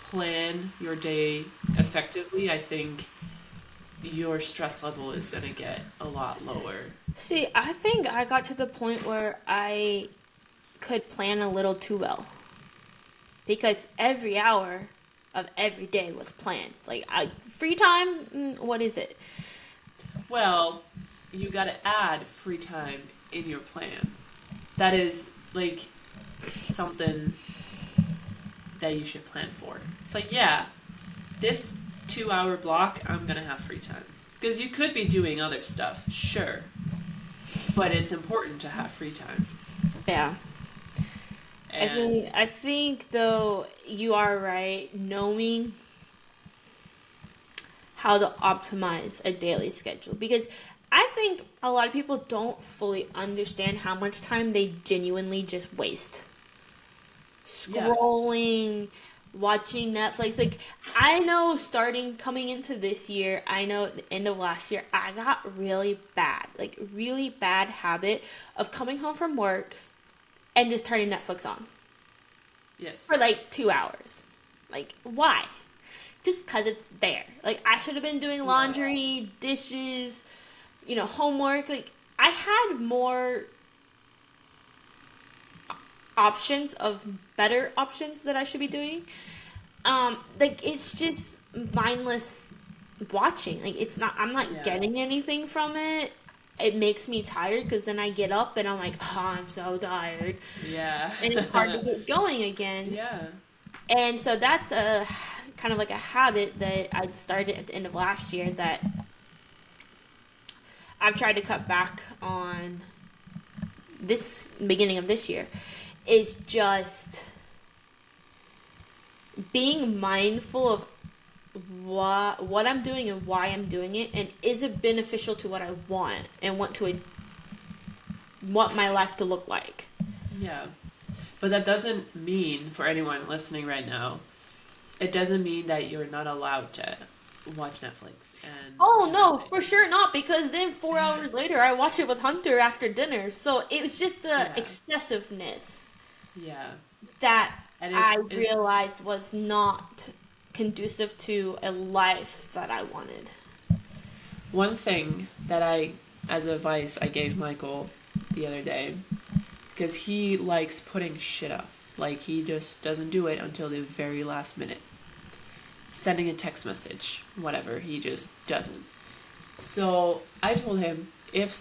plan your day effectively, I think your stress level is going to get a lot lower. See, I think I got to the point where I could plan a little too well, because every hour of every day was planned. Like free time, what is it? Well, you got to add free time in your plan. That is like something that you should plan for. It's like, yeah, this 2 hour block, I'm gonna have free time. Because you could be doing other stuff, sure, but it's important to have free time. Yeah. I And think I think though you are right, knowing how to optimize a daily schedule, because I think a lot of people don't fully understand how much time they genuinely just waste Yeah. scrolling, watching Netflix. Like, I know starting coming into this year, I know at the end of last year, I got really bad, like, really bad habit of coming home from work and just turning Netflix on Yes. for like 2 hours. Like, why? Just because it's there. Like, I should have been doing Yeah. laundry, dishes, homework. Like, I had more options of better options that I should be doing. Like, it's just mindless watching. Like, it's not, I'm not Yeah. getting anything from it. It makes me tired because then I get up and I'm like, oh, I'm so tired. Yeah. And it's hard to get going again. Yeah. And so that's a kind of like a habit that I'd started at the end of last year that I've tried to cut back on this beginning of this year is just being mindful of what I'm doing and why I'm doing it, and is it beneficial to what I want and want my life to look like. Yeah. But that doesn't mean, for anyone listening right now, it doesn't mean that you're not allowed to watch Netflix and Oh do no, nothing. for sure not, because then 4 hours later I watch it with Hunter after dinner. So it was just the Yeah. excessiveness Yeah. that And I it's realized was not conducive to a life that I wanted. one thing that as advice I gave Michael the other day, because he likes putting shit off. Like, he just doesn't do it until the very last minute. Sending a text message, whatever, he just doesn't. So I told him, if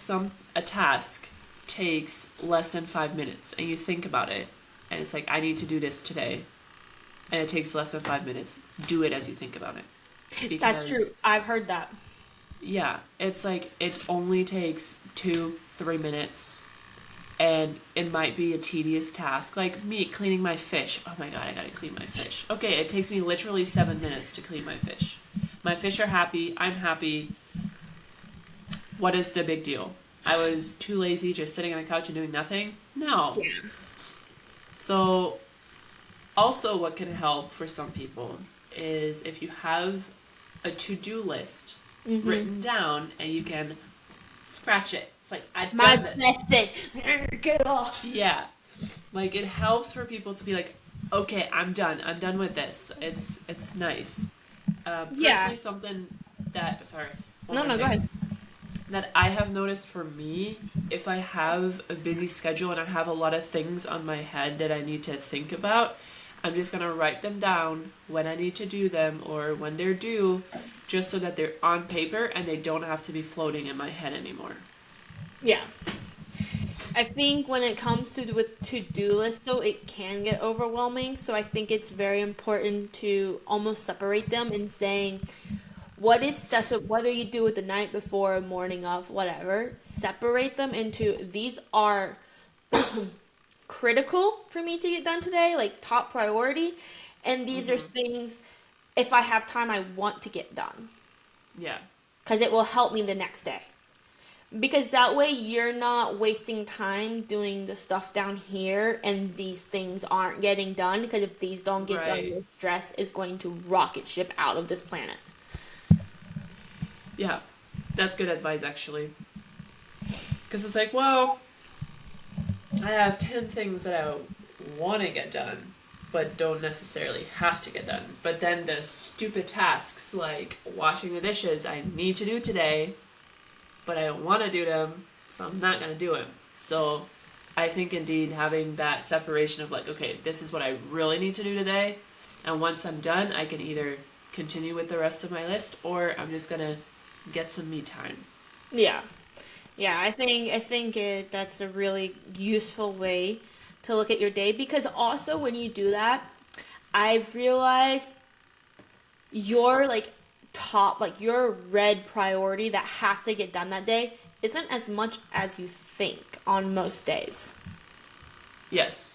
a task takes less than 5 minutes and you think about it, and it's like, I need to do this today, and it takes less than 5 minutes, do it as you think about it. That's true. Because, I've heard that. yeah, it's like it only takes 2, 3 minutes, and it might be a tedious task. Like me cleaning my fish. Oh my god, I gotta clean my fish. Okay, it takes me literally 7 minutes to clean my fish. My fish are happy, I'm happy. What is the big deal? I was too lazy just sitting on the couch and doing nothing? No. Yeah. So, also, what can help for some people is if you have a to do list Mm-hmm. written down and you can scratch it. It's like, I've My done this. best thing. Get off. Yeah. Like, it helps for people to be like, okay, I'm done. I'm done with this. It's nice. Yeah. Personally, something that, sorry, one No, more no, go thing ahead. that I have noticed for me, if I have a busy schedule and I have a lot of things on my head that I need to think about, I'm just going to write them down when I need to do them or when they're due, just so that they're on paper and they don't have to be floating in my head anymore. Yeah. I think when it comes to with to-do lists though, it can get overwhelming. So I think it's very important to almost separate them and saying what is stuff, so whether you do it the night before or morning of, whatever, separate them into these are critical for me to get done today, like top priority, and these are Mm-hmm. things if I have time I want to get done Yeah. because it will help me the next day. Because that way you're not wasting time doing the stuff down here and these things aren't getting done. Because if these don't get done, Right. your stress is going to rocket ship out of this planet. Yeah. That's good advice, actually. Because it's like, well, I have 10 things that I want to get done, but don't necessarily have to get done. But then the stupid tasks like washing the dishes I need to do today, but I don't want to do them, so I'm not going to do them. So I think indeed having that separation of like, okay, this is what I really need to do today, and once I'm done, I can either continue with the rest of my list or I'm just going to get some me time. Yeah. Yeah, I think that's a really useful way to look at your day because also when you do that, I've realized your like top like your red priority that has to get done that day isn't as much as you think on most days. Yes.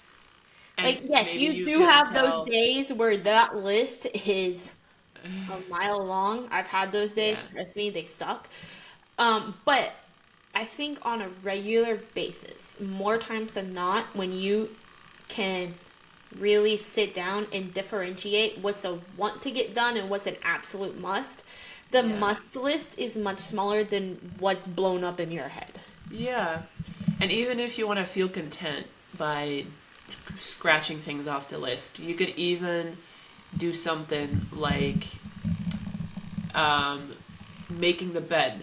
And Like yes, maybe you you do can have those tell. days where that list is a mile long. I've had those Yeah. days, trust me, they suck. But I think on a regular basis, more times than not, when you can really sit down and differentiate what's a want to get done and what's an absolute must, the Yeah. must list is much smaller than what's blown up in your head. Yeah. And even if you want to feel content by scratching things off the list, you could even do something like um, making the bed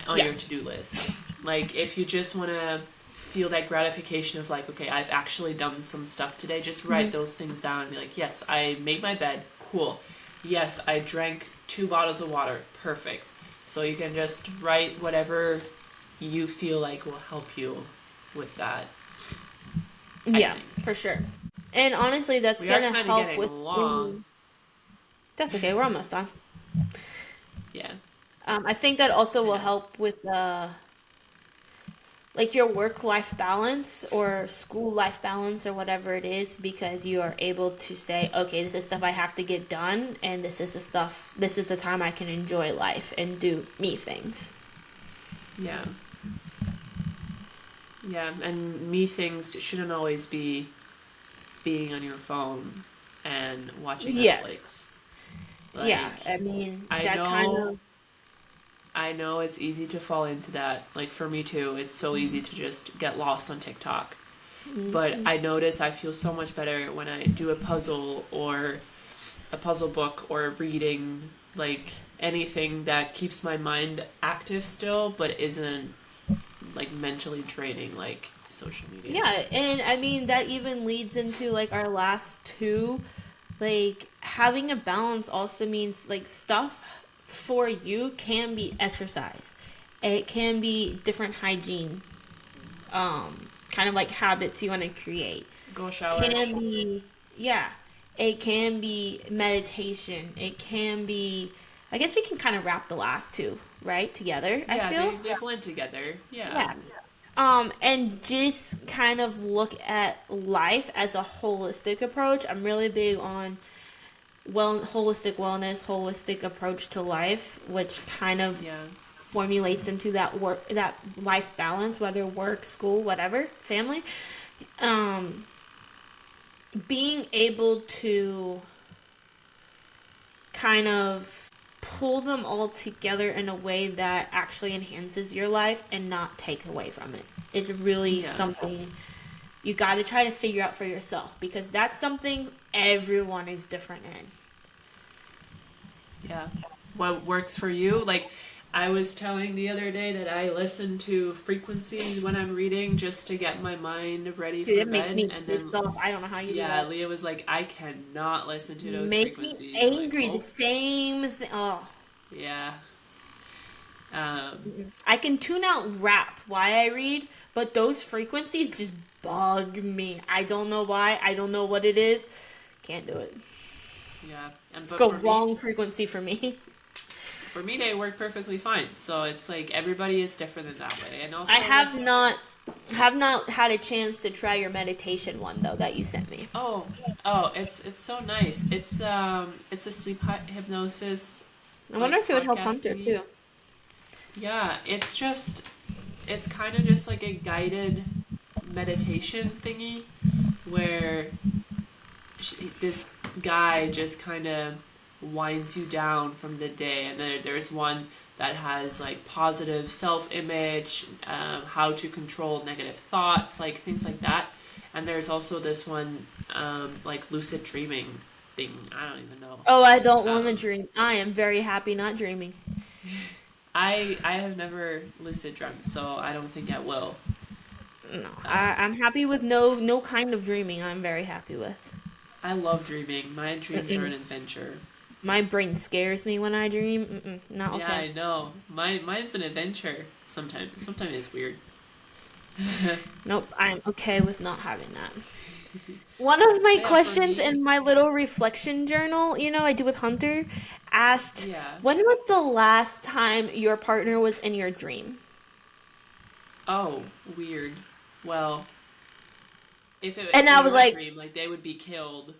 on Yeah. your to do list. Like, if you just want to feel that gratification of, like, okay, I've actually done some stuff today, just write Hmm. those things down and be like, yes, I made my bed. Cool. Yes, I drank 2 bottles of water. Perfect. So you can just write whatever you feel like will help you with that, I Yeah, think. for sure. And honestly, that's We are gonna kind of help getting with long. any. That's okay. We're almost done. Yeah. I think that also will Yeah. help with like your work life balance or school life balance or whatever it is, because you are able to say, okay, this is stuff I have to get done, and this is the time I can enjoy life and do me things. Yeah. Yeah. And me things shouldn't always be being on your phone and watching Yes. Netflix. Yeah. Like, I mean, I that kind know of. I know it's easy to fall into that. Like, for me too, it's so easy to just get lost on TikTok. But Mhm. I notice I feel so much better when I do a puzzle or a puzzle book or reading, like anything that keeps my mind active still but isn't like mentally draining like social media. Yeah, and I mean that even leads into like our last two. Like having a balance also means like stuff for you can be exercise. It can be different hygiene, kind of like habits you want to create. Go shower. Can be, yeah, it can be meditation. It can be, I guess we can kind of wrap the last two, right, together, I Yeah, feel. they blend together. Yeah. Yeah. And just kind of look at life as a holistic approach. I'm really big on holistic wellness, holistic approach to life, which kind of Yeah. formulates into that life balance, whether work, school, whatever, family. Um, Being able to kind of pull them all together in a way that actually enhances your life and not take away from it is really Yeah. something you got to try to figure out for yourself, because that's something everyone is different in. Yeah. What works for you? Like, I was telling the other day that I listen to frequencies when I'm reading just to get my mind ready Dude, for it makes bed. me And pissed then, off. I don't know how you do yeah, that. Leah was like, I cannot listen to those Make me frequencies. I'm like, angry. The oh, same thing. Oh, yeah. Um, I can tune out rap while I read, but those frequencies just bug me. I don't know why. I don't know what it is. Can't do it. yeah. And It's but the wrong frequency for me. for me, they work perfectly fine. So it's like everybody is different in that way. And I also with, have not had a chance to try your meditation one though that you sent me. oh, oh, it's so nice. It's a hypnosis I wonder like if it would help podcast Hunter thingy. too. Yeah, it's kind of just like a guided meditation thingy where this guy just kind of winds you down from the day. And then there's one that has like positive self-image, how to control negative thoughts, like things like that. And there's also this one, like lucid dreaming thing. I don't even know. Oh, I don't want to Um, dream. I am very happy not dreaming. I have never lucid dreamt, so I don't think I will. No, Um, I'm happy with no kind of dreaming. I'm very happy with. I love dreaming. My dreams are an Mm-mm. adventure. My brain scares me when I dream. Mm-mm, not Yeah, okay. I know. Mine's an adventure. Sometimes it's weird. Nope, I'm okay with not having that. One of my But yeah, for questions me, in my little reflection journal, I do with Hunter, asked, yeah. when was the last time your partner was in your dream? Oh, weird. Well, And if I in was your like, dream, like they would be killed.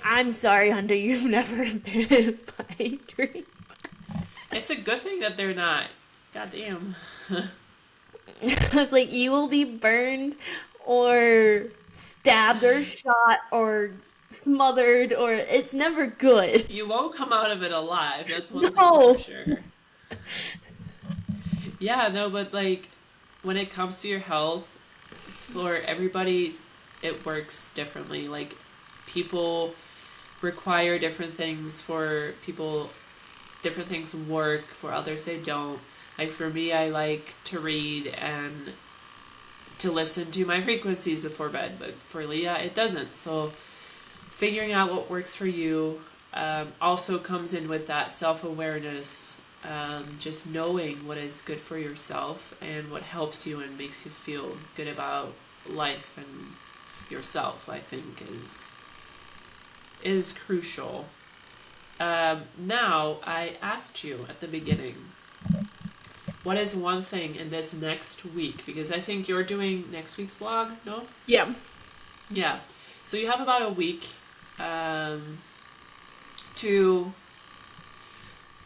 I'm sorry, Hunter, you've never been in my dream. It's a good thing that they're not. Goddamn. It's like you will be burned or stabbed or shot or smothered or it's never good. You won't come out of it alive. That's one thing for No. sure. Yeah, no, but like when it comes to your health, for everybody, it works differently. Like people require different things for people, different things work, for others they don't. Like for me, I like to read and to listen to my frequencies before bed, but for Leah, it doesn't. So figuring out what works for you also comes in with that self awareness, just knowing what is good for yourself and what helps you and makes you feel good about life and yourself. I think is crucial. Now, I asked you at the beginning, what is one thing in this next week? Because I think you're doing next week's blog, no? Yeah. Yeah. So you have about a week um, to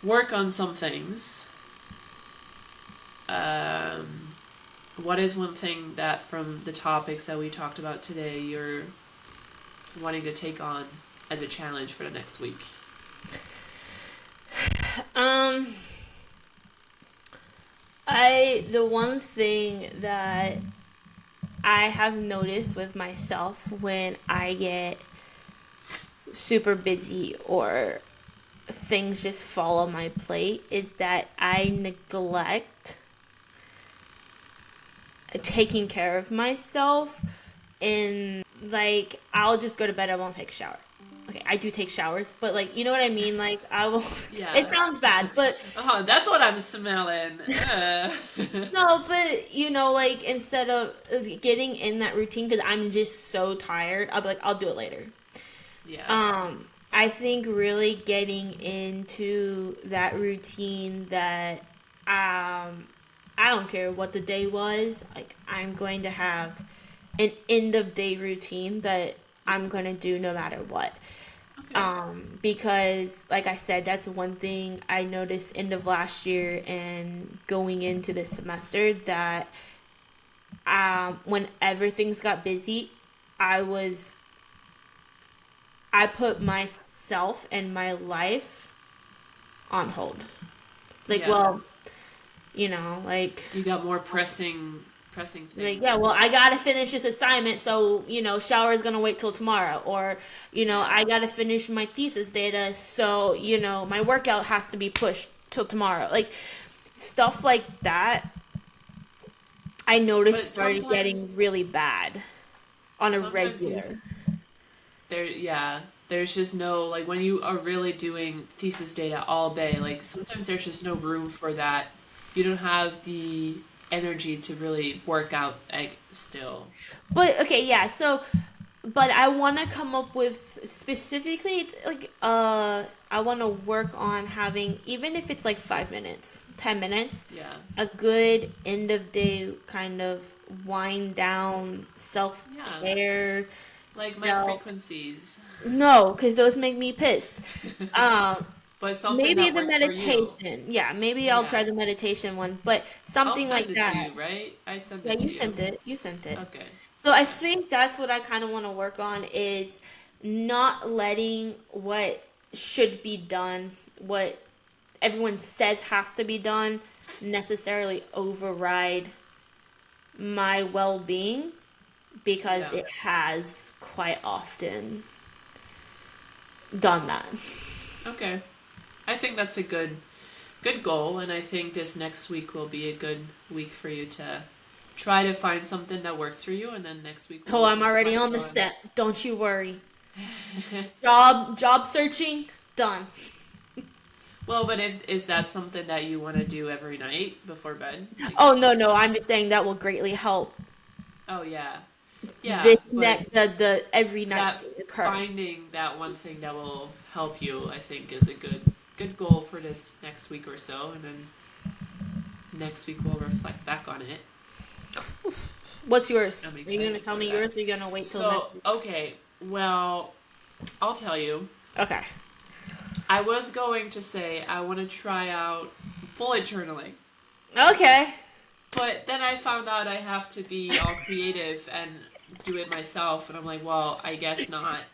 work on some things. Um, what is one thing that from the topics that we talked about today you're wanting to take on as a challenge for the next week? Um the one thing that I have noticed with myself when I get super busy or things just fall on my plate is that I neglect taking care of myself, and like I'll just go to bed, I won't take a shower. Okay, I do take showers, but like you know what I mean? Like I will Yeah. it sounds bad, but Oh, that's what I'm smelling. no, but like instead of getting in that routine because I'm just so tired, I'll be like, I'll do it later. Yeah. I think really getting into that routine that I don't care what the day was, like I'm going to have an end of day routine that I'm going to do no matter what. Okay. Because like I said, that's one thing I noticed end of last year and going into this semester that when everything's got busy, I was I put myself and my life on hold. It's like, Yeah. well, like You got more pressing yeah, well, things. I gotta finish this assignment, so shower is gonna wait till tomorrow, or Yeah. I gotta finish my thesis data, so my workout has to be pushed till tomorrow. Like stuff like that, I noticed But started getting really bad on a sometimes you regular. yeah, there's just no, like when you are really doing thesis data all day, like sometimes there's just no room for that. You don't have the energy to really work out like still. But okay, yeah. So, but I want to come up with specifically like I want to work on having, even if it's like 5 minutes, 10 minutes, Yeah. a good end of day kind of wind down, self Yeah. care, Like my self. frequencies. No, because those make me pissed. Um, But something Maybe that the works for you. meditation. Yeah, maybe I'll Yeah. try the meditation one, but I'll something send like it to that. you, right? I send Yeah, it to you you. sent it. You sent it. Okay. So I Okay. think that's what I kind of want to work on is not letting what should be done, what everyone says has to be done, necessarily override my well-being because Yeah. it has quite often done that. Okay. I think that's a good goal, and I think this next week will be a good week for you to try to find something that works for you, and then next week Oh, we'll I'm already reflect on the on. step. Don't you worry. Job searching done. Well, but if is that something that you want to do every night before bed? Like, Oh no, no, I'm just saying that will greatly help oh yeah, this yeah, but next the every night that thing occur. finding that one thing that will help you, I think, is a good goal for this next week or so, and then next week we'll reflect back on it. What's yours? I'm Are you gonna excited tell for me that. yours? Or are you gonna wait till So, next week? okay, well, I'll tell you. Okay. I was going to say I want to try out bullet journaling. Okay. But then I found out I have to be all creative and do it myself, and I'm like, well, I guess not.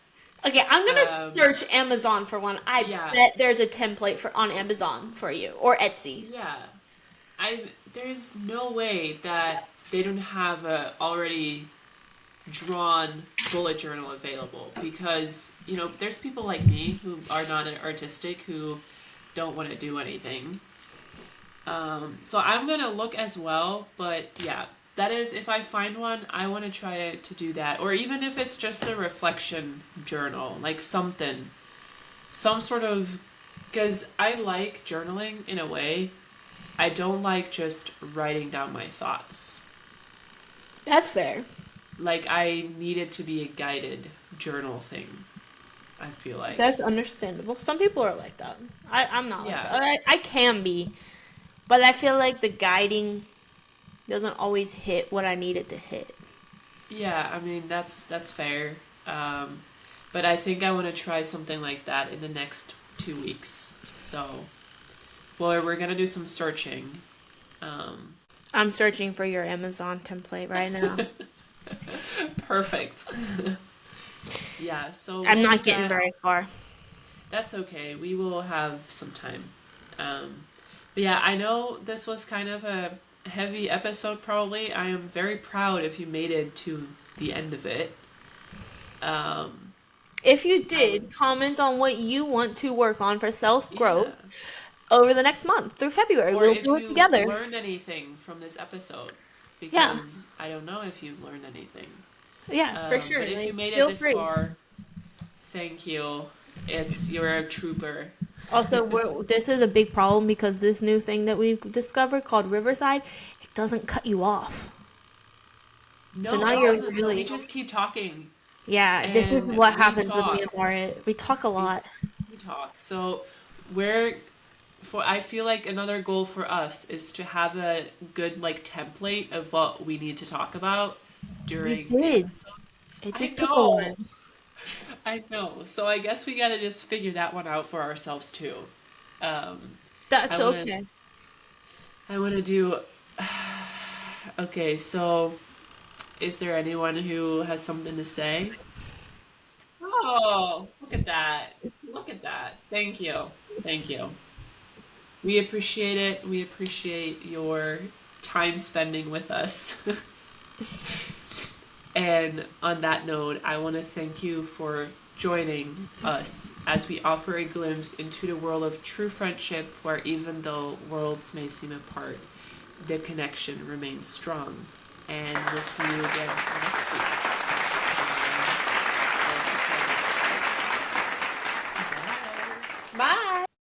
Okay, I'm gonna Um, search Amazon for one. I yeah, bet there's a template for on Amazon for you or Etsy. yeah. There's no way that they don't have a already drawn bullet journal available, because there's people like me who are not artistic, who don't want to do anything. So I'm gonna look as well, but yeah, that is, if I find one, I want to try to do that, or even if it's just a reflection journal, like something, some sort of, because I like journaling in a way. I don't like just writing down my thoughts. That's fair. Like, I need it to be a guided journal thing, I feel like. That's understandable. Some people are like that. I'm not like that. Yeah. I can be, but I feel like the guiding doesn't always hit what I need it to hit. Yeah, I mean, that's fair. Um, but I think I want to try something like that in the next 2 weeks. So, well, we're gonna do some searching. Um, I'm searching for your Amazon template right now. Perfect. Yeah, so I'm we'll do not getting that. very far. That's okay. We will have some time. But yeah, I know this was kind of a heavy episode, probably. I am very proud if you made it to the end of it. Um, If you I would, did, comment on what you want to work on for self yeah. growth over the next month through February. Or We'll if do it you together. learned anything from this episode, Yeah, because I don't know if you've learned anything. yeah, for sure. But if you Like, made it feel this free. far, thank you. You're a trooper. Also, this is a big problem because this new thing that we've discovered called Riverside, it doesn't cut you off. So No, now it you're doesn't. So we really, just keep talking, yeah, this is and what we happens with me talk. and Marit. We talk a We lot. we talk. So we're for I feel like another goal for us is to have a good like template of what we need to talk about We during the did. episode. It I just took a know. while. I know. So I guess we gotta just figure that one out for ourselves too. Um, I That's wanna okay. I wanna do. Okay, so is there anyone who has something to say? Oh, look at that. Look at that. Thank you. Thank you. We appreciate it. We appreciate your time spending with us. And on that note, I want to thank you for joining us as we offer a glimpse into the world of true friendship, where even though worlds may seem apart, the connection remains strong. And we'll see you again next